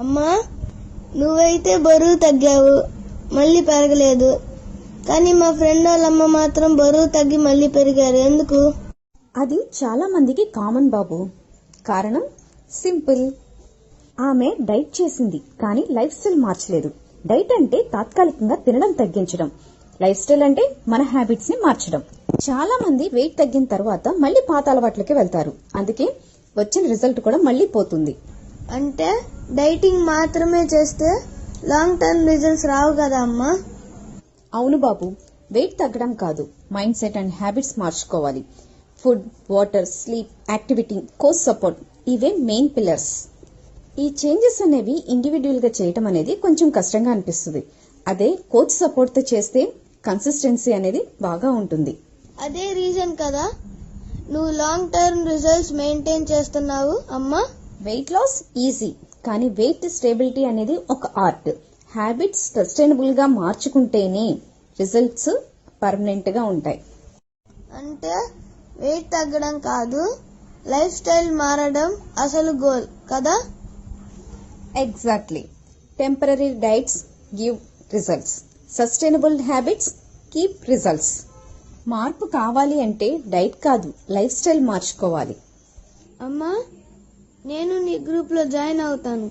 అమ్మా, నువ్వైతే బరువు తగ్గావు, మళ్ళీ పెరగలేదు. కానీ మా ఫ్రెండ్ వాళ్ళమ్మ మాత్రం బరువు తగ్గి మళ్ళీ పెరిగారు. ఎందుకు? అది చాలా మందికి కామన్ బాబు. కారణం సింపుల్. ఆమె డైట్ చేసింది, కానీ లైఫ్ స్టైల్ మార్చలేదు. డైట్ అంటే తాత్కాలికంగా తినడం తగ్గించడం, లైఫ్ స్టైల్ అంటే మన హ్యాబిట్స్ ని మార్చడం. చాలా మంది వెయిట్ తగ్గిన తర్వాత మళ్ళీ పాత అలవాట్లకి వెళ్తారు. అందుకే వచ్చిన రిజల్ట్ కూడా మళ్ళీ పోతుంది. అంటే డైటింగ్ మాత్రమే చేస్తే లాంగ్ టర్మ్ రిజల్ట్స్ రావు కదా అమ్మా? అవును బాబు, వెయిట్ తగ్గడం కాదు, మైండ్ సెట్ అండ్ హ్యాబిట్స్ మార్చుకోవాలి. Food, water, sleep, activity, coach support, ఇవే మెయిన్ పిల్లర్స్. ఈ చేంజెస్ అనేవి ఇండివిడ్యువల్ గా చేయటం అనేది కొంచెం కష్టంగా అనిపిస్తుంది. అదే కోచ్ సపోర్ట్ తో చేస్తే కన్సిస్టెన్సీ అనేది బాగా ఉంటుంది. అదే రీజన్ కదా నువ్వు లాంగ్ టర్మ్ రిజల్ట్స్ మెయింటైన్ చేస్తున్నావు అమ్మా. వెయిట్ లాస్ ఈజీ, కానీ వెయిట్ స్టేబిలిటీ అనేది ఒక ఆర్ట్. హ్యాబిట్స్ సస్టైనబుల్ గా మార్చుకుంటేనే రిజల్ట్స్ పర్మనెంట్ గా ఉంటాయి. అంటే వెయిట్ తగ్గడం కాదు, లైఫ్ స్టైల్ మారడం అసలు గోల్ కదా? Exactly. Temporary diets give results, sustainable habits keep results. మార్పు కావాలి అంటే డైట్ కాదు, లైఫ్ స్టైల్ మార్చుకోవాలి. అమ్మా, నేను నీ గ్రూప్ లో జాయిన్ అవుతాను.